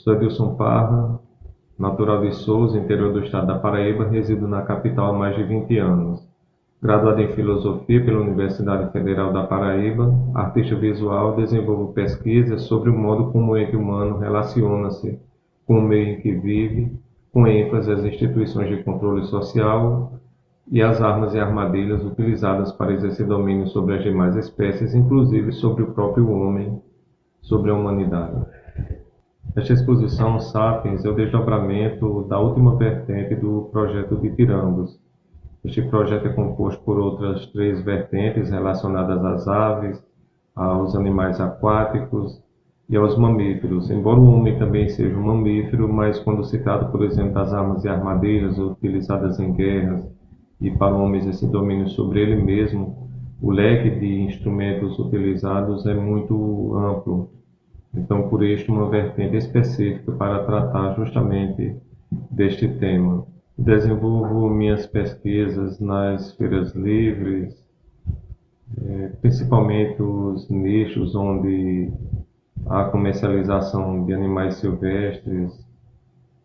Sou Edilson Parra, natural de Souza, interior do estado da Paraíba, resido na capital há mais de 20 anos. Graduado em Filosofia pela Universidade Federal da Paraíba, artista visual, desenvolvo pesquisas sobre o modo como o ente humano relaciona-se com o meio em que vive, com ênfase às instituições de controle social e às armas e armadilhas utilizadas para exercer domínio sobre as demais espécies, inclusive sobre o próprio homem, sobre a humanidade. Esta exposição, Sapiens, é o desdobramento da última vertente do projeto de Tirambos. Este projeto é composto por outras 3 vertentes relacionadas às aves, aos animais aquáticos e aos mamíferos. Embora o homem também seja um mamífero, mas quando se trata, por exemplo, das armas e armadilhas utilizadas em guerras e para o homem exercer domínio sobre ele mesmo, o leque de instrumentos utilizados é muito amplo. Então, por isso, uma vertente específica para tratar justamente deste tema. Desenvolvo minhas pesquisas nas feiras livres, principalmente os nichos onde há comercialização de animais silvestres,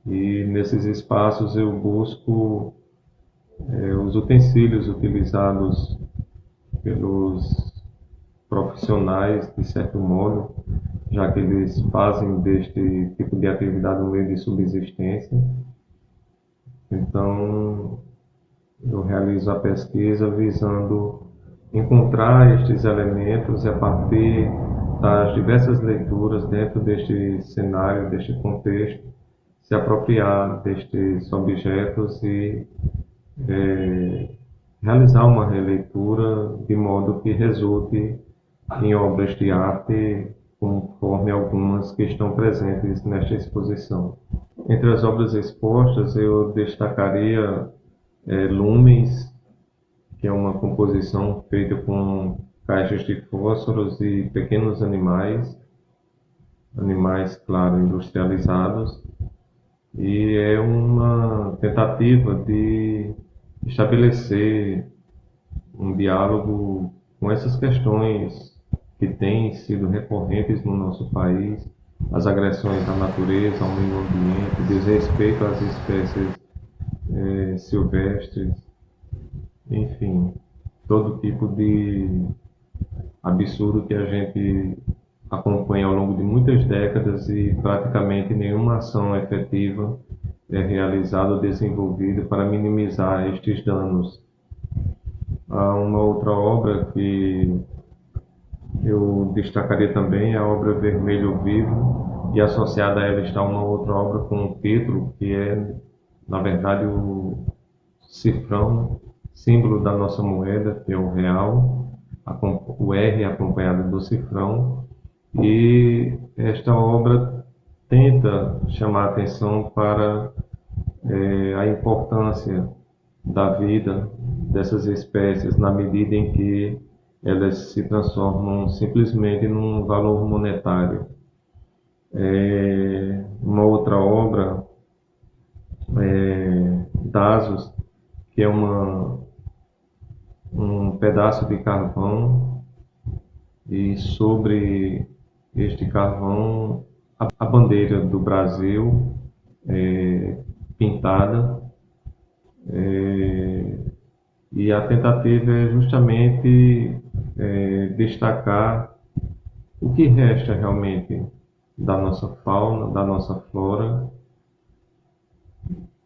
e nesses espaços eu busco os utensílios utilizados pelos profissionais, de certo modo, já que eles fazem deste tipo de atividade um meio de subsistência. Então, eu realizo a pesquisa visando encontrar estes elementos e, a partir das diversas leituras dentro deste cenário, deste contexto, se apropriar destes objetos e realizar uma releitura de modo que resulte em obras de arte, conforme algumas que estão presentes nesta exposição. Entre as obras expostas, eu destacaria Lumens, que é uma composição feita com caixas de fósforos e pequenos animais, claro, industrializados, e é uma tentativa de estabelecer um diálogo com essas questões que têm sido recorrentes no nosso país, as agressões à natureza, ao meio ambiente, desrespeito às espécies silvestres, enfim, todo tipo de absurdo que a gente acompanha ao longo de muitas décadas e praticamente nenhuma ação efetiva é realizada ou desenvolvida para minimizar estes danos. Há uma outra obra que eu destacaria também, a obra Vermelho Vivo, e associada a ela está uma outra obra com um título que é, na verdade, o cifrão, símbolo da nossa moeda, que é o real, o R acompanhado do cifrão, e esta obra tenta chamar a atenção para a importância da vida dessas espécies na medida em que elas se transformam simplesmente num valor monetário. Uma outra obra, Dasos, que é um pedaço de carvão, e sobre este carvão a bandeira do Brasil pintada, e a tentativa é justamente destacar o que resta realmente da nossa fauna, da nossa flora.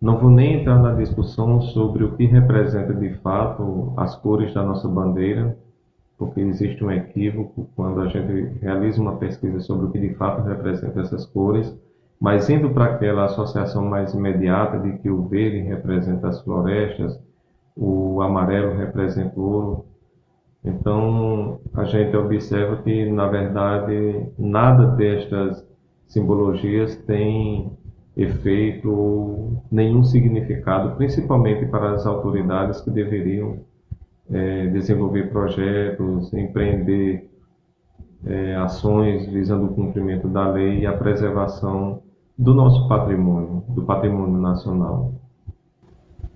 Não vou nem entrar na discussão sobre o que representa de fato as cores da nossa bandeira, porque existe um equívoco quando a gente realiza uma pesquisa sobre o que de fato representa essas cores, mas indo para aquela associação mais imediata de que o verde representa as florestas, o amarelo representa o ouro. Então, a gente observa que, na verdade, nada destas simbologias tem efeito ou nenhum significado, principalmente para as autoridades que deveriam desenvolver projetos, empreender ações visando o cumprimento da lei e a preservação do nosso patrimônio, do patrimônio nacional.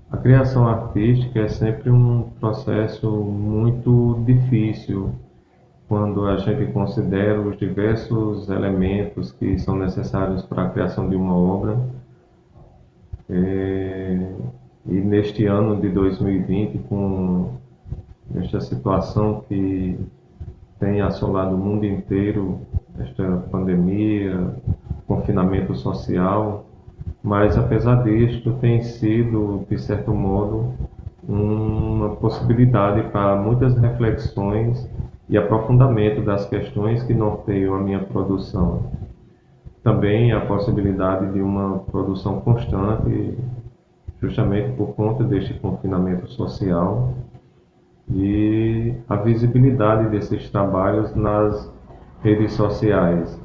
A criação artística é sempre um processo muito difícil, quando a gente considera os diversos elementos que são necessários para a criação de uma obra. É, e neste ano de 2020, com esta situação que tem assolado o mundo inteiro, esta pandemia, confinamento social, mas apesar disto tem sido, de certo modo, uma possibilidade para muitas reflexões e aprofundamento das questões que norteiam a minha produção. Também a possibilidade de uma produção constante, justamente por conta deste confinamento social e a visibilidade desses trabalhos nas redes sociais.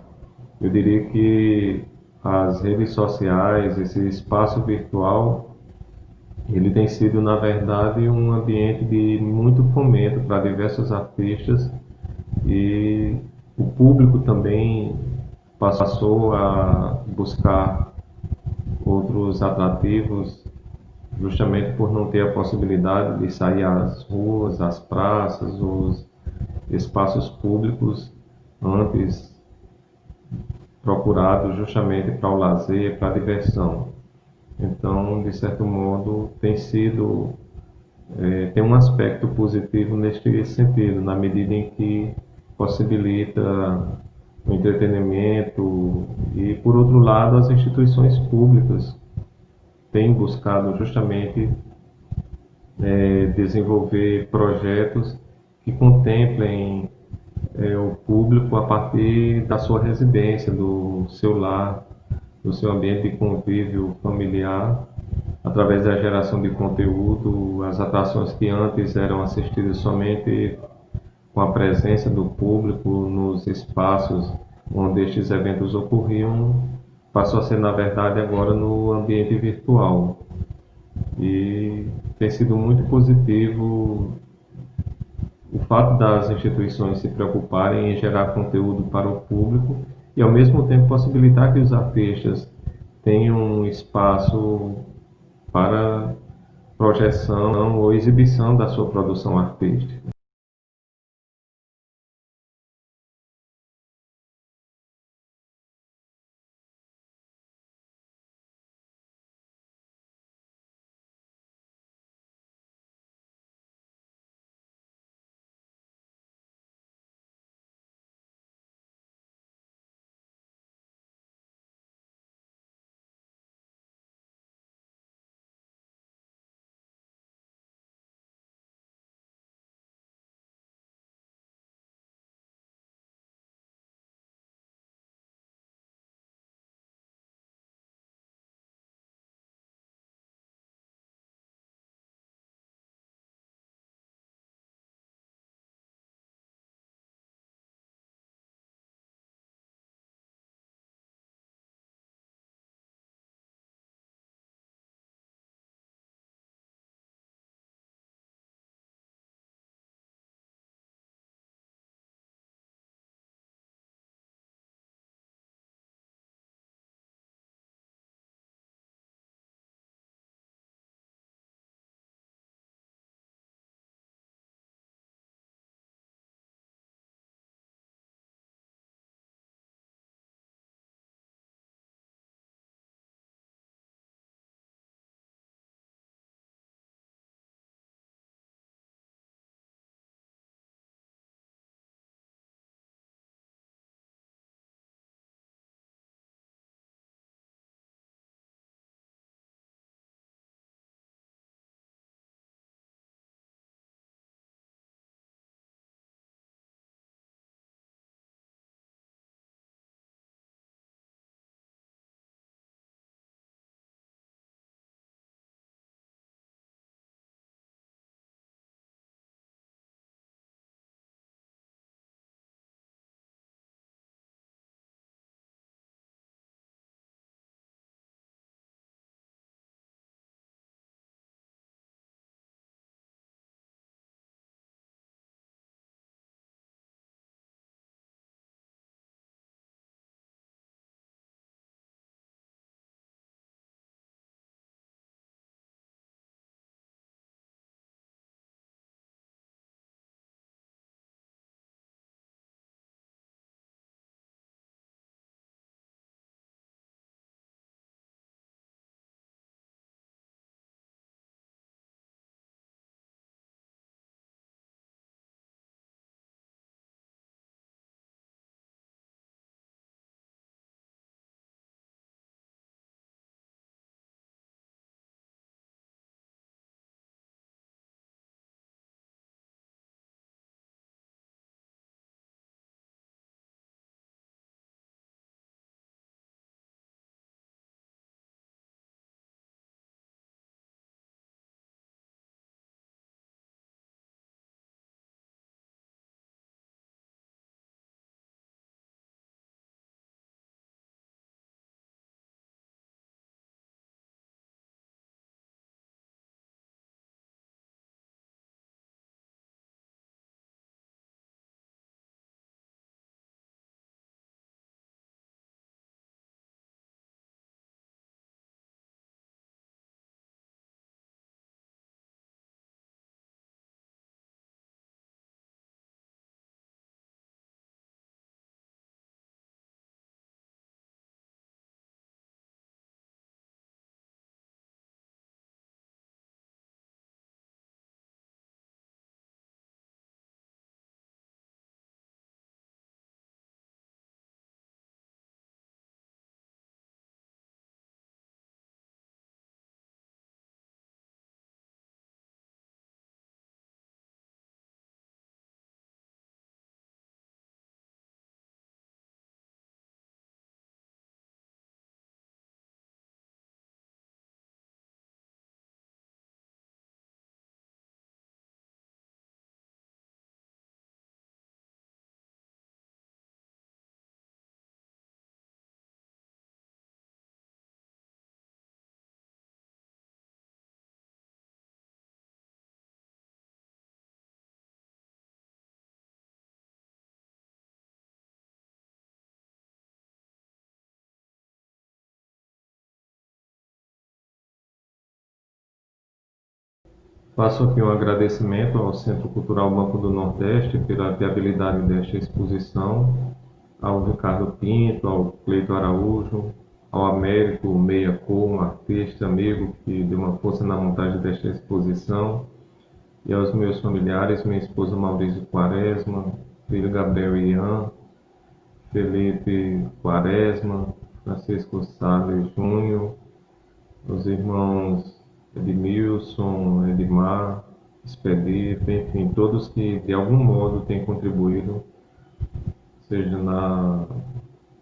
Eu diria que as redes sociais, esse espaço virtual, ele tem sido, na verdade, um ambiente de muito fomento para diversos artistas e o público também passou a buscar outros atrativos justamente por não ter a possibilidade de sair às ruas, às praças, os espaços públicos antes procurados justamente para o lazer, para a diversão. Então, de certo modo, tem um aspecto positivo neste sentido, na medida em que possibilita o entretenimento e, por outro lado, as instituições públicas têm buscado justamente desenvolver projetos que contemplem o público a partir da sua residência, do seu lar, do seu ambiente de convívio familiar, através da geração de conteúdo, as atrações que antes eram assistidas somente com a presença do público nos espaços onde estes eventos ocorriam, passou a ser, na verdade, agora no ambiente virtual. E tem sido muito positivo o fato das instituições se preocuparem em gerar conteúdo para o público e, ao mesmo tempo, possibilitar que os artistas tenham um espaço para projeção ou exibição da sua produção artística. Faço aqui um agradecimento ao Centro Cultural Banco do Nordeste pela viabilidade desta exposição, ao Ricardo Pinto, ao Cleito Araújo, ao Américo Meia Cor, um artista amigo que deu uma força na montagem desta exposição, e aos meus familiares, minha esposa Maurício Quaresma, filho Gabriel Ian, Felipe Quaresma, Francisco Salles Júnior, os irmãos Edmilson, Edmar, Expedito, enfim, todos que de algum modo têm contribuído, seja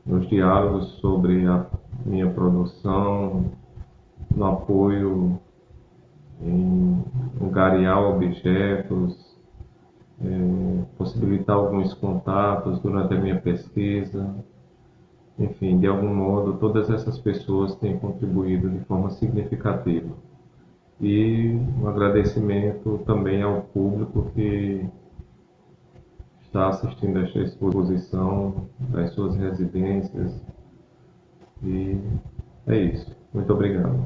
nos diálogos sobre a minha produção, no apoio em angariar objetos, possibilitar alguns contatos durante a minha pesquisa. Enfim, de algum modo, todas essas pessoas têm contribuído de forma significativa. E um agradecimento também ao público que está assistindo esta exposição, das suas residências. E é isso. Muito obrigado.